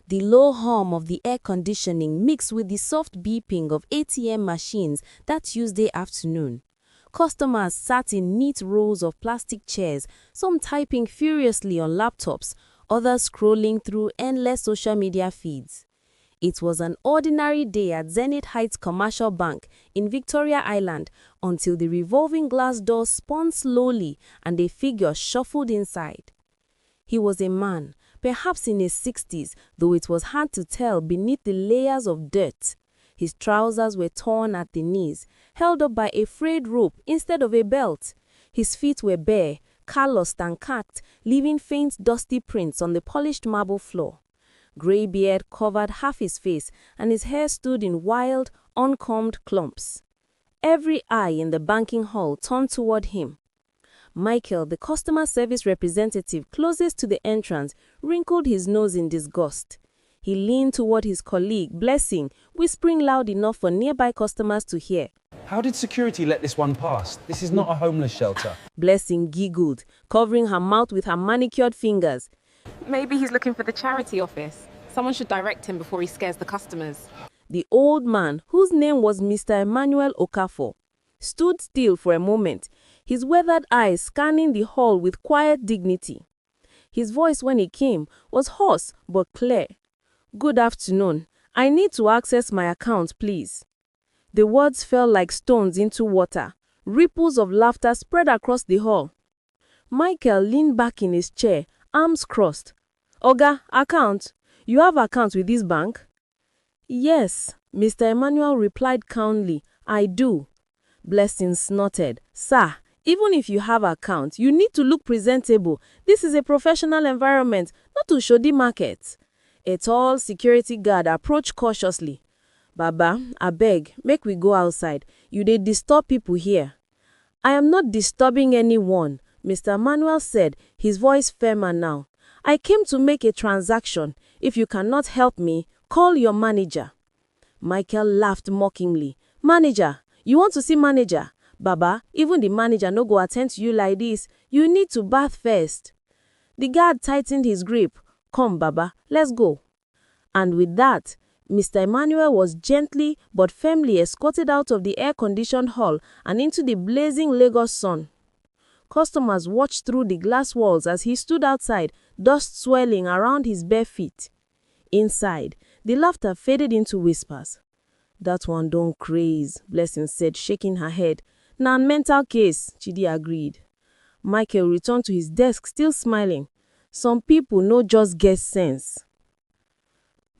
The low hum of the air conditioning mixed with the soft beeping of ATM machines that Tuesday afternoon. Customers sat in neat rows of plastic chairs, some typing furiously on laptops, others scrolling through endless social media feeds. It was an ordinary day at Zenith Heights Commercial Bank in Victoria Island until the revolving glass door spun slowly and a figure shuffled inside. He was a man, perhaps in his 60s, though it was hard to tell beneath the layers of dirt. His trousers were torn at the knees, held up by a frayed rope instead of a belt. His feet were bare, calloused and cracked, leaving faint dusty prints on the polished marble floor. Grey beard covered half his face, and his hair stood in wild, uncombed clumps. Every eye in the banking hall turned toward him. Michael, the customer service representative closest to the entrance, wrinkled his nose in disgust. He leaned toward his colleague, Blessing, whispering loud enough for nearby customers to hear. How did security let this one pass? This is not a homeless shelter. Blessing giggled, covering her mouth with her manicured fingers. Maybe he's looking for the charity office. Someone should direct him before he scares the customers. The old man, whose name was Mr. Emmanuel Okafor, stood still for a moment, his weathered eyes scanning the hall with quiet dignity. His voice when he came was hoarse but clear. "Good afternoon. I need to access my account, please." The words fell like stones into water. Ripples of laughter spread across the hall. Michael leaned back in his chair, arms crossed. "Oga, account? You have account with this bank?" "Yes," Mr. Emmanuel replied calmly, "I do." Blessing snorted. "Sir, even if you have account, you need to look presentable. This is a professional environment, not to shoddy market." A tall security guard approached cautiously. "Baba, abeg, make we go outside. You dey disturb people here." "I am not disturbing anyone," Mr. Emmanuel said, his voice firmer now. "I came to make a transaction. If you cannot help me, call your manager." Michael laughed mockingly. "Manager? You want to see manager? Baba, even the manager no go attend to you like this. You need to bath first." The guard tightened his grip. "Come, Baba, let's go." And with that, Mr. Emmanuel was gently but firmly escorted out of the air-conditioned hall and into the blazing Lagos sun. Customers watched through the glass walls as he stood outside, dust swirling around his bare feet. Inside, the laughter faded into whispers. "That one don't craze," Blessing said, shaking her head. "Nah, mental case," Chidi agreed. Michael returned to his desk, still smiling. Some people no just get sense.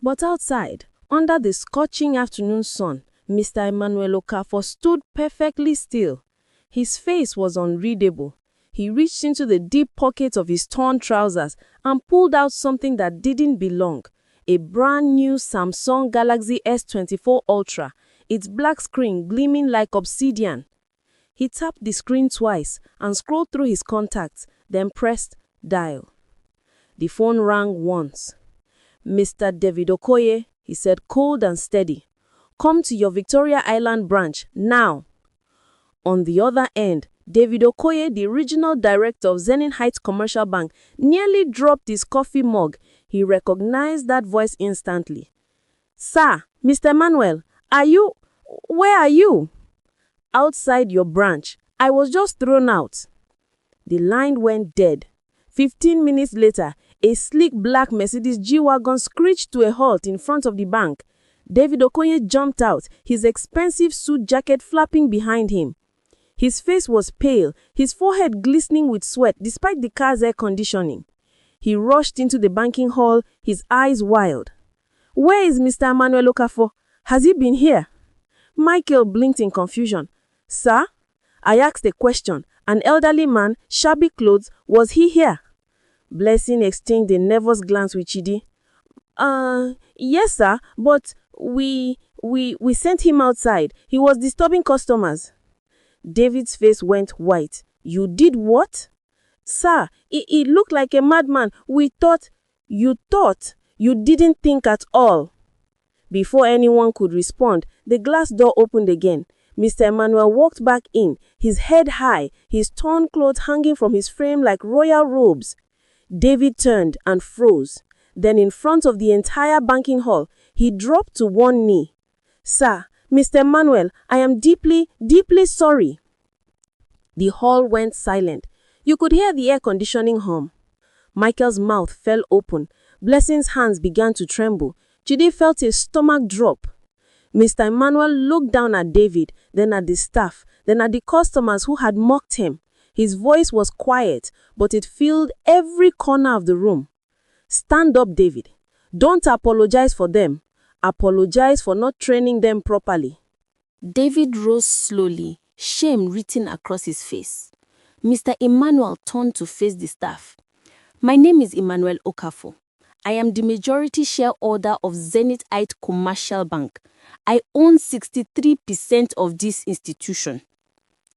But outside, under the scorching afternoon sun, Mr. Emmanuel Okafor stood perfectly still. His face was unreadable. He reached into the deep pocket of his torn trousers and pulled out something that didn't belong. A brand new Samsung Galaxy S24 Ultra, its black screen gleaming like obsidian. He tapped the screen twice and scrolled through his contacts, then pressed dial. The phone rang once. "Mr. David Okoye," he said, cold and steady. "Come to your Victoria Island branch, now." On the other end, David Okoye, the regional director of Zenith Heights Commercial Bank, nearly dropped his coffee mug. He recognized that voice instantly. "Sir, Mr. Emmanuel, where are you?" "Outside your branch. I was just thrown out." The line went dead. 15 minutes later, a sleek black Mercedes G-Wagon screeched to a halt in front of the bank. David Okoye jumped out, his expensive suit jacket flapping behind him. His face was pale, his forehead glistening with sweat despite the car's air conditioning. He rushed into the banking hall, his eyes wild. "Where is Mr. Emmanuel Okafor? Has he been here?" Michael blinked in confusion. "Sir?" I asked a question. An elderly man, shabby clothes, was he here? Blessing exchanged a nervous glance with Chidi. Yes, sir, but we sent him outside. He was disturbing customers." David's face went white. "You did what?" "Sir, he looked like a madman. We thought..." "You thought? You didn't think at all." Before anyone could respond, the glass door opened again. Mr. Emmanuel walked back in, his head high, his torn clothes hanging from his frame like royal robes. David turned and froze. Then in front of the entire banking hall, he dropped to one knee. "Sir, Mr. Emmanuel, I am deeply, deeply sorry." The hall went silent. You could hear the air conditioning hum. Michael's mouth fell open. Blessing's hands began to tremble. Judy felt a stomach drop. Mr. Emmanuel looked down at David, then at the staff, then at the customers who had mocked him. His voice was quiet, but it filled every corner of the room. "Stand up, David. Don't apologize for them. Apologize for not training them properly." David rose slowly, shame written across his face. Mr. Emmanuel turned to face the staff. "My name is Emmanuel Okafor. I am the majority shareholder of Zenithite Commercial Bank. I own 63% of this institution."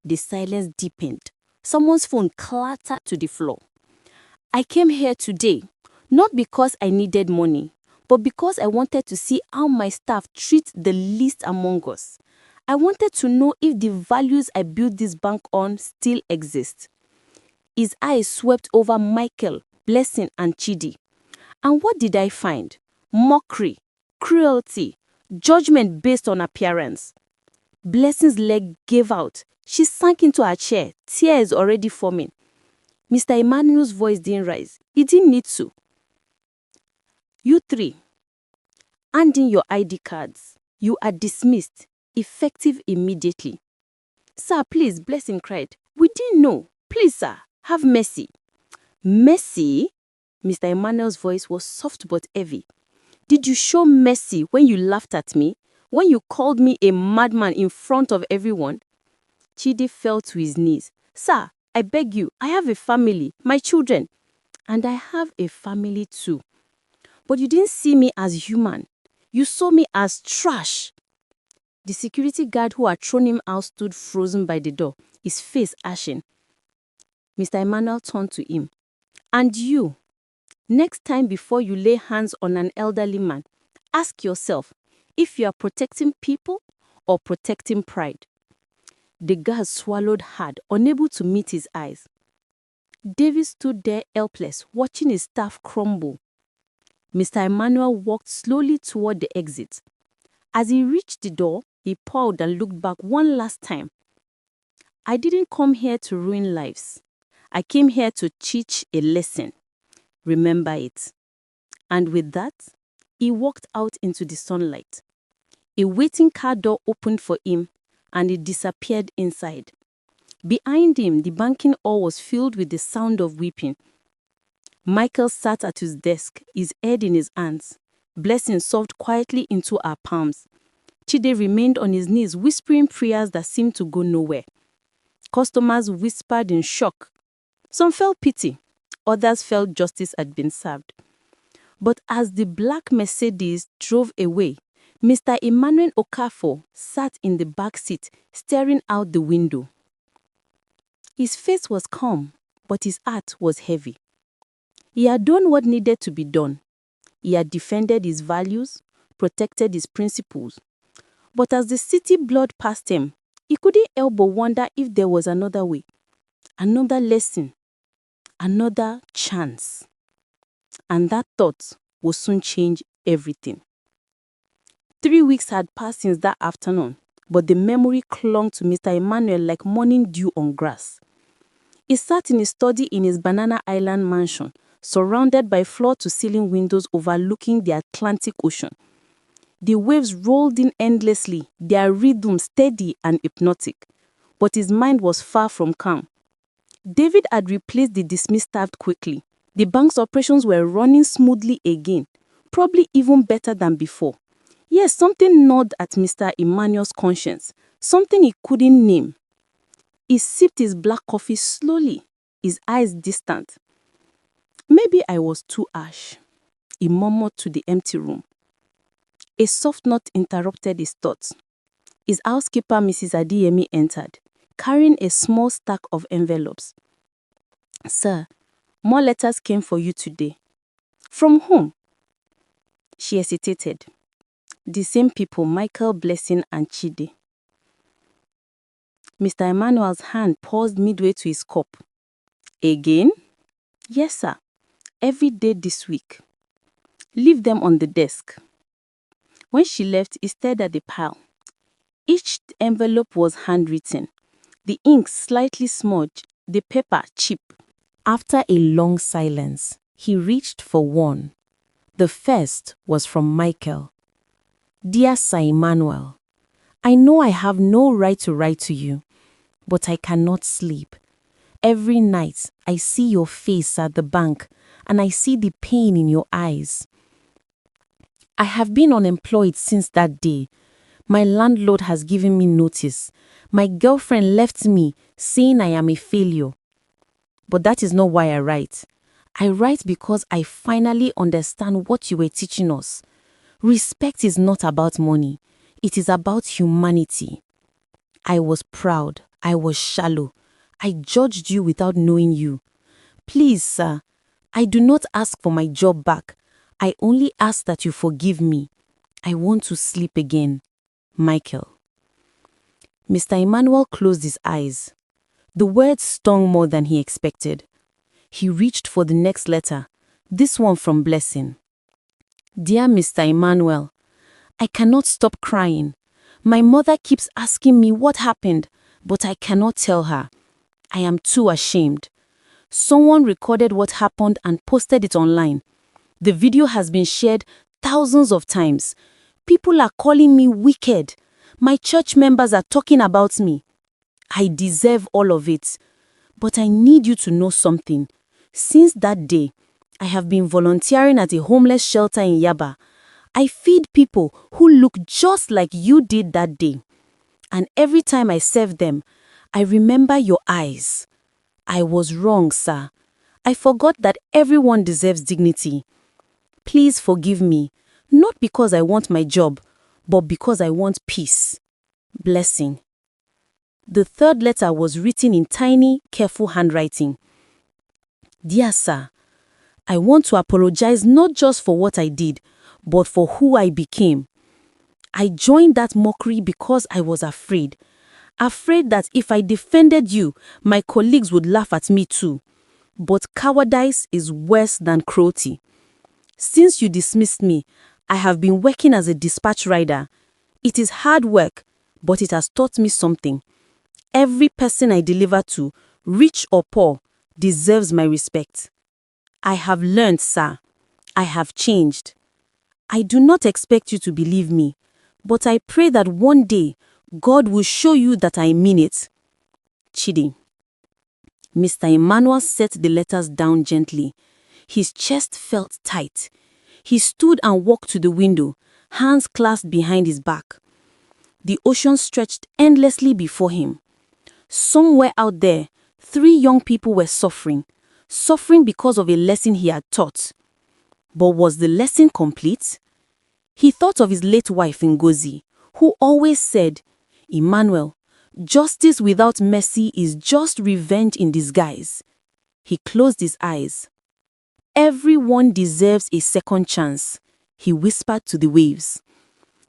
The silence deepened. Someone's phone clattered to the floor. "I came here today, not because I needed money, but because I wanted to see how my staff treat the least among us. I wanted to know if the values I built this bank on still exist." His eyes swept over Michael, Blessing, and Chidi. "And what did I find? Mockery, cruelty, judgment based on appearance." Blessing's leg gave out. She sank into her chair, tears already forming. Mr. Emmanuel's voice didn't rise. He didn't need to. "You three, hand in your ID cards. You are dismissed, effective immediately." "Sir, please," Blessing cried. "We didn't know. Please, sir, have mercy." "Mercy?" Mr. Emmanuel's voice was soft but heavy. "Did you show mercy when you laughed at me? When you called me a madman in front of everyone?" Chidi fell to his knees. "Sir, I beg you, I have a family, my children." "And I have a family too. But you didn't see me as human. You saw me as trash." The security guard who had thrown him out stood frozen by the door, his face ashen. Mr. Emmanuel turned to him. "And you, next time before you lay hands on an elderly man, ask yourself if you are protecting people or protecting pride." The guard swallowed hard, unable to meet his eyes. David stood there helpless, watching his staff crumble. Mr. Emmanuel walked slowly toward the exit. As he reached the door, he paused and looked back one last time. "I didn't come here to ruin lives. I came here to teach a lesson. Remember it." And with that, he walked out into the sunlight. A waiting car door opened for him, and he disappeared inside. Behind him, the banking hall was filled with the sound of weeping. Michael sat at his desk, his head in his hands. Blessing sobbed quietly into her palms. Chide remained on his knees, whispering prayers that seemed to go nowhere. Customers whispered in shock. Some felt pity, others felt justice had been served. But as the black Mercedes drove away, Mr. Emmanuel Okafor sat in the back seat, staring out the window. His face was calm, but his heart was heavy. He had done what needed to be done. He had defended his values, protected his principles. But as the city blood passed him, he couldn't help but wonder if there was another way, another lesson, another chance. And that thought would soon change everything. 3 weeks had passed since that afternoon, but the memory clung to Mr. Emmanuel like morning dew on grass. He sat in his study in his Banana Island mansion, surrounded by floor-to-ceiling windows overlooking the Atlantic Ocean. The waves rolled in endlessly, their rhythm steady and hypnotic. But his mind was far from calm. David had replaced the dismissed staff quickly. The bank's operations were running smoothly again, probably even better than before. Yes, something gnawed at Mr. Emmanuel's conscience, something he couldn't name. He sipped his black coffee slowly, his eyes distant. "Maybe I was too harsh," he murmured to the empty room. A soft note interrupted his thoughts. His housekeeper, Mrs. Adeyemi, entered, carrying a small stack of envelopes. "Sir, more letters came for you today." "From whom?" She hesitated. "The same people, Michael, Blessing, and Chidi." Mr. Emmanuel's hand paused midway to his cup. "Again?" "Yes, sir. Every day this week." Leave them on the desk. When she left, he stared at the pile. Each envelope was handwritten, the ink slightly smudged, the paper cheap. After a long silence, he reached for one. The first was from Michael. Dear Sir Emmanuel, I know I have no right to write to you, but I cannot sleep. Every night, I see your face at the bank, and I see the pain in your eyes. I have been unemployed since that day. My landlord has given me notice. My girlfriend left me, saying I am a failure. But that is not why I write. I write because I finally understand what you were teaching us. Respect is not about money. It is about humanity. I was proud. I was shallow. I judged you without knowing you. Please, sir, I do not ask for my job back. I only ask that you forgive me. I want to sleep again. Michael. Mr. Emmanuel closed his eyes. The words stung more than he expected. He reached for the next letter, this one from Blessing. Dear Mr. Emmanuel, I cannot stop crying. My mother keeps asking me what happened, but I cannot tell her. I am too ashamed. Someone recorded what happened and posted it online. The video has been shared thousands of times. People are calling me wicked. My church members are talking about me. I deserve all of it. But I need you to know something. Since that day, I have been volunteering at a homeless shelter in Yaba. I feed people who look just like you did that day. And every time I serve them, I remember your eyes. I was wrong, sir. I forgot that everyone deserves dignity. Please forgive me, not because I want my job, but because I want peace. Blessing. The third letter was written in tiny, careful handwriting. Dear sir, I want to apologize not just for what I did, but for who I became. I joined that mockery because I was afraid. Afraid that if I defended you, my colleagues would laugh at me too. But cowardice is worse than cruelty. Since you dismissed me, I have been working as a dispatch rider. It is hard work, but it has taught me something. Every person I deliver to, rich or poor, deserves my respect. I have learned, sir. I have changed. I do not expect you to believe me, but I pray that one day God will show you that I mean it. Chidi. Mr. Emmanuel set the letters down gently. His chest felt tight. He stood and walked to the window, hands clasped behind his back. The ocean stretched endlessly before him. Somewhere out there, 3 young people were suffering because of a lesson he had taught. But was the lesson complete? He thought of his late wife Ngozi, who always said, Emmanuel, justice without mercy is just revenge in disguise. He closed his eyes. Everyone deserves a second chance, he whispered to the waves.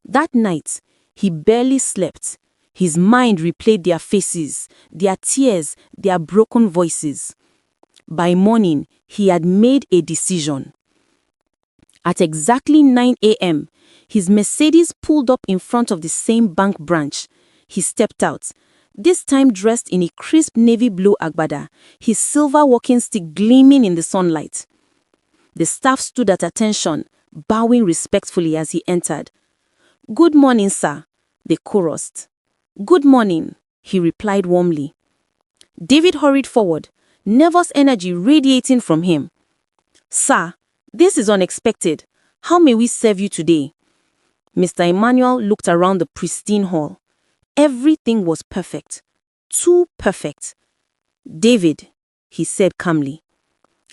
That night, he barely slept. His mind replayed their faces, their tears, their broken voices. By morning, he had made a decision. At exactly 9 a.m., his Mercedes pulled up in front of the same bank branch. He stepped out, this time dressed in a crisp navy blue agbada, his silver walking stick gleaming in the sunlight. The staff stood at attention, bowing respectfully as he entered. Good morning, sir, they chorused. Good morning, he replied warmly. David hurried forward, nervous energy radiating from him. Sir, this is unexpected. How may we serve you today? Mr. Emmanuel looked around the pristine hall. Everything was perfect. Too perfect. David, he said calmly,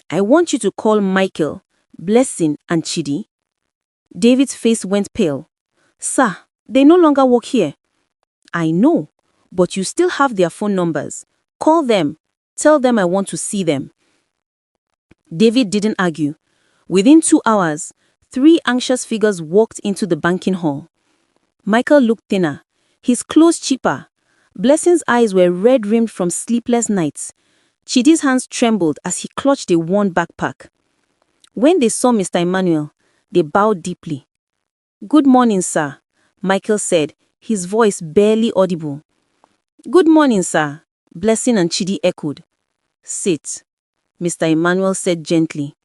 I want you to call Michael, Blessing, and Chidi. David's face went pale. Sir, they no longer work here. I know, but you still have their phone numbers. Call them. Tell them I want to see them. David didn't argue. Within 2 hours, 3 anxious figures walked into the banking hall. Michael looked thinner, his clothes cheaper. Blessing's eyes were red-rimmed from sleepless nights. Chidi's hands trembled as he clutched a worn backpack. When they saw Mr. Emmanuel, They bowed deeply. "Good morning, sir," Michael said, his voice barely audible. "Good morning, sir," Blessing and Chidi echoed. "Sit," Mr. Emmanuel said gently.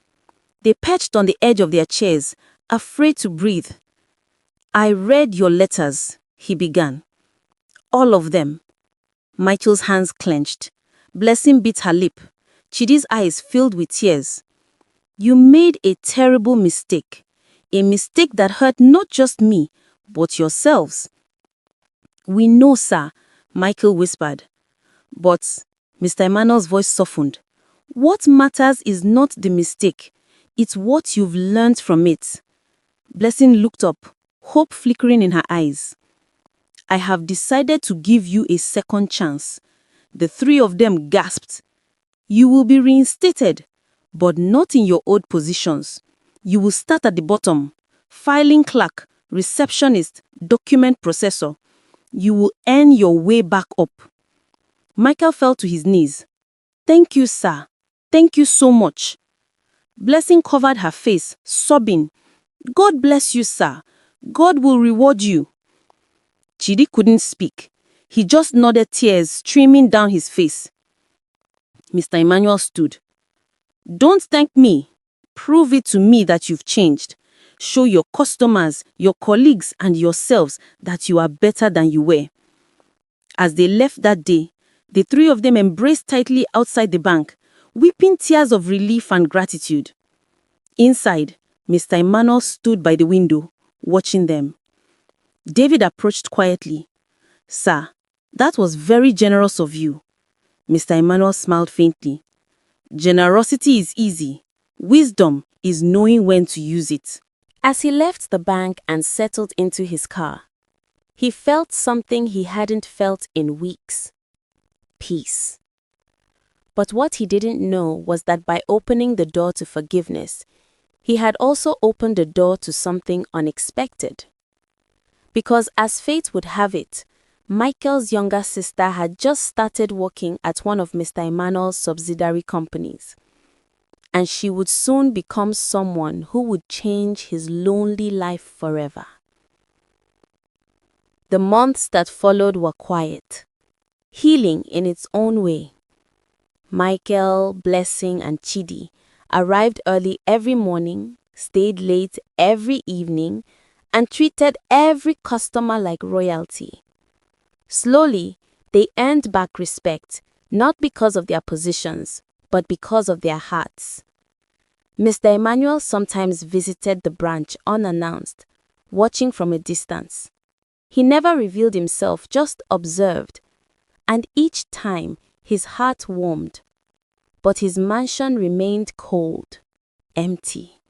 They perched on the edge of their chairs, afraid to breathe. "I read your letters," he began. "All of them." Michael's hands clenched. Blessing bit her lip. Chidi's eyes filled with tears. "You made a terrible mistake. A mistake that hurt not just me, but yourselves." "We know, sir," Michael whispered. But Mr. Emmanuel's voice softened. "What matters is not the mistake. It's what you've learned from it." Blessing looked up, hope flickering in her eyes. "I have decided to give you a second chance." The three of them gasped. "You will be reinstated, but not in your old positions. You will start at the bottom. Filing clerk, receptionist, document processor. You will earn your way back up." Michael fell to his knees. "Thank you, sir. Thank you so much." Blessing covered her face, sobbing. "God bless you, sir. God will reward you." Chidi couldn't speak. He just nodded, tears streaming down his face. Mr. Emmanuel stood. "Don't thank me. Prove it to me that you've changed. Show your customers, your colleagues, and yourselves that you are better than you were." As they left that day, the three of them embraced tightly outside the bank, weeping tears of relief and gratitude. Inside, Mr. Emmanuel stood by the window, watching them. David approached quietly. "Sir, that was very generous of you." Mr. Emmanuel smiled faintly. "Generosity is easy. Wisdom is knowing when to use it." As he left the bank and settled into his car, he felt something he hadn't felt in weeks. Peace. But what he didn't know was that by opening the door to forgiveness, he had also opened the door to something unexpected. Because as fate would have it, Michael's younger sister had just started working at one of Mr. Emmanuel's subsidiary companies. And she would soon become someone who would change his lonely life forever. The months that followed were quiet, healing in its own way. Michael, Blessing, and Chidi arrived early every morning, stayed late every evening, and treated every customer like royalty. Slowly, they earned back respect, not because of their positions, but because of their hearts. Mr. Emmanuel sometimes visited the branch unannounced, watching from a distance. He never revealed himself, just observed. And each time, his heart warmed. But his mansion remained cold, empty.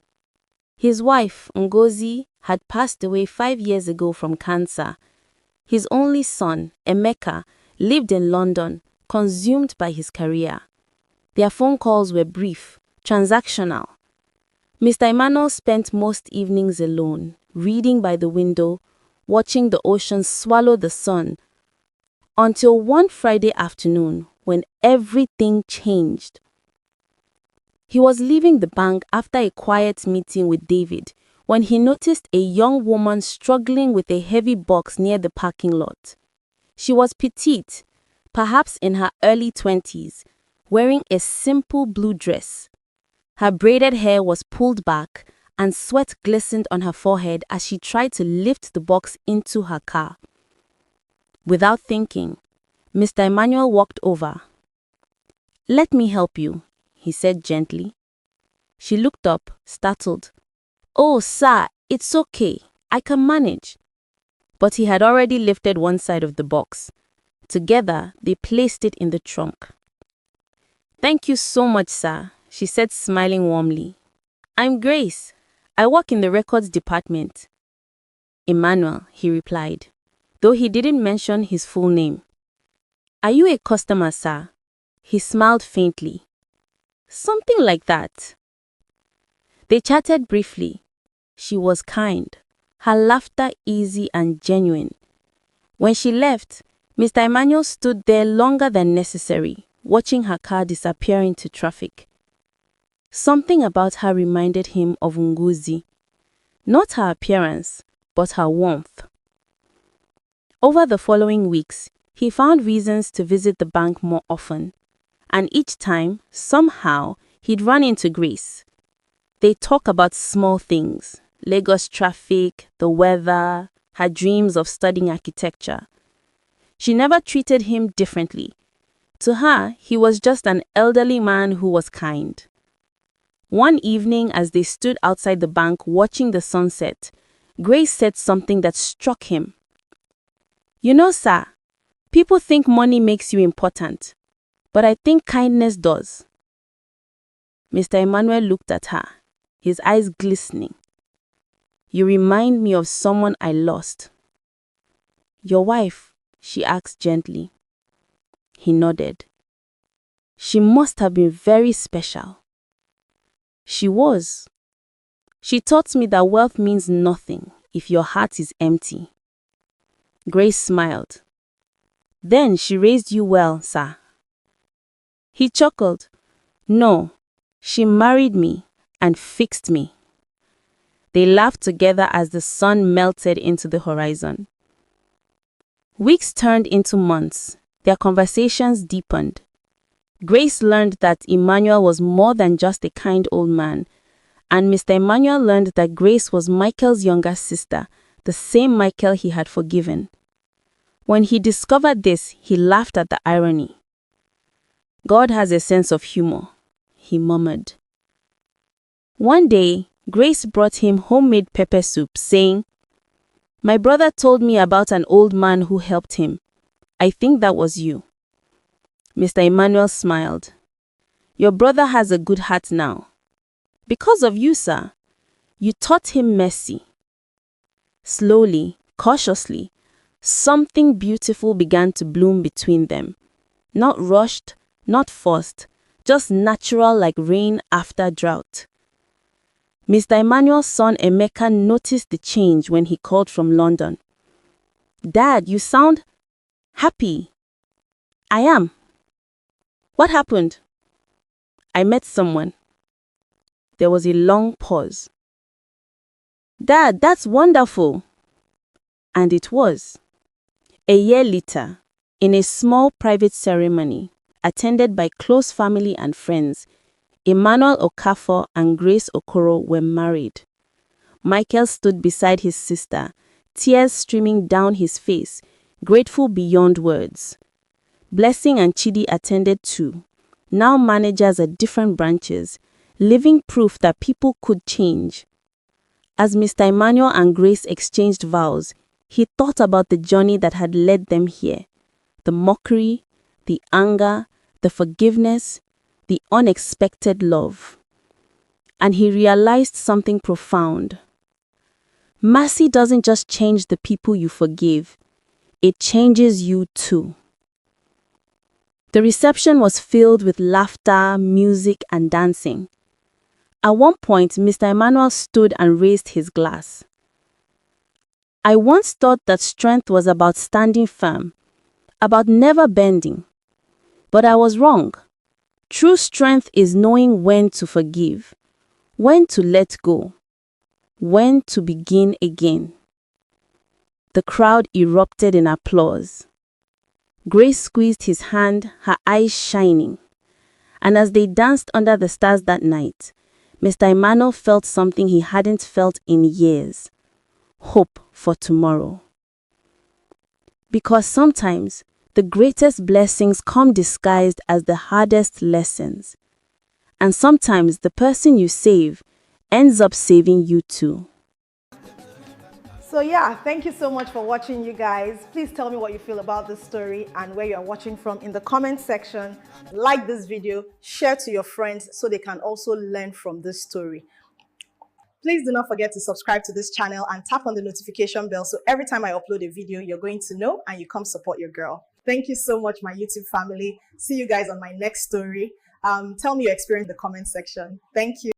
His wife, Ngozi, had passed away 5 years ago from cancer. His only son, Emeka, lived in London, consumed by his career. Their phone calls were brief, transactional. Mr. Emmanuel spent most evenings alone, reading by the window, watching the ocean swallow the sun, until one Friday afternoon when everything changed. He was leaving the bank after a quiet meeting with David when he noticed a young woman struggling with a heavy box near the parking lot. She was petite, perhaps in her early 20s, wearing a simple blue dress. Her braided hair was pulled back and sweat glistened on her forehead as she tried to lift the box into her car. Without thinking, Mr. Emmanuel walked over. "Let me help you," he said gently. She looked up, startled. "Oh, sir, it's okay. I can manage." But he had already lifted one side of the box. Together, they placed it in the trunk. "Thank you so much, sir," she said, smiling warmly. "I'm Grace. I work in the records department." "Emmanuel," he replied, though he didn't mention his full name. "Are you a customer, sir?" He smiled faintly. "Something like that." They chatted briefly. She was kind, her laughter easy and genuine. When she left, Mr. Emmanuel stood there longer than necessary, watching her car disappear into traffic. Something about her reminded him of Ngozi. Not her appearance, but her warmth. Over the following weeks, he found reasons to visit the bank more often, and each time, somehow, he'd run into Grace. They talk about small things, Lagos traffic, the weather, her dreams of studying architecture. She never treated him differently. To her, he was just an elderly man who was kind. One evening, as they stood outside the bank watching the sunset, Grace said something that struck him. "You know, sir, people think money makes you important, but I think kindness does." Mr. Emmanuel looked at her, his eyes glistening. "You remind me of someone I lost." "Your wife?" she asked gently. He nodded. "She must have been very special." "She was. She taught me that wealth means nothing if your heart is empty." Grace smiled. "Then she raised you well, sir." He chuckled. "No, she married me and fixed me." They laughed together as the sun melted into the horizon. Weeks turned into months. Their conversations deepened. Grace learned that Emmanuel was more than just a kind old man, and Mr. Emmanuel learned that Grace was Michael's younger sister, the same Michael he had forgiven. When he discovered this, he laughed at the irony. "God has a sense of humor," he murmured. One day, Grace brought him homemade pepper soup, saying, "My brother told me about an old man who helped him. I think that was you." Mr. Emmanuel smiled. "Your brother has a good heart now." "Because of you, sir. You taught him mercy." Slowly, cautiously, something beautiful began to bloom between them. Not rushed, not forced, just natural like rain after drought. Mr. Emmanuel's son Emeka noticed the change when he called from London. "Dad, you sound happy." "I am." "What happened?" "I met someone." There was a long pause. "Dad, that's wonderful." And it was. A year later, in a small private ceremony, attended by close family and friends, Emmanuel Okafor and Grace Okoro were married. Michael stood beside his sister, tears streaming down his face, grateful beyond words. Blessing and Chidi attended too, now managers at different branches, living proof that people could change. As Mr. Emmanuel and Grace exchanged vows, he thought about the journey that had led them here, the mockery, the anger, the forgiveness, the unexpected love. And he realized something profound. Mercy doesn't just change the people you forgive, it changes you too. The reception was filled with laughter, music, and dancing. At one point, Mr. Emmanuel stood and raised his glass. "I once thought that strength was about standing firm, about never bending. But I was wrong. True strength is knowing when to forgive, when to let go, when to begin again." The crowd erupted in applause. Grace squeezed his hand, her eyes shining. And as they danced under the stars that night, Mr. Emmanuel felt something he hadn't felt in years: hope for tomorrow. Because sometimes the greatest blessings come disguised as the hardest lessons. And sometimes the person you save ends up saving you too. So yeah, thank you so much for watching, you guys. Please tell me what you feel about this story and where you are watching from in the comment section. Like this video, share to your friends so they can also learn from this story. Please do not forget to subscribe to this channel and tap on the notification bell so every time I upload a video, you're going to know and you come support your girl. Thank you so much, my YouTube family. See you guys on my next story. Tell me your experience in the comment section. Thank you.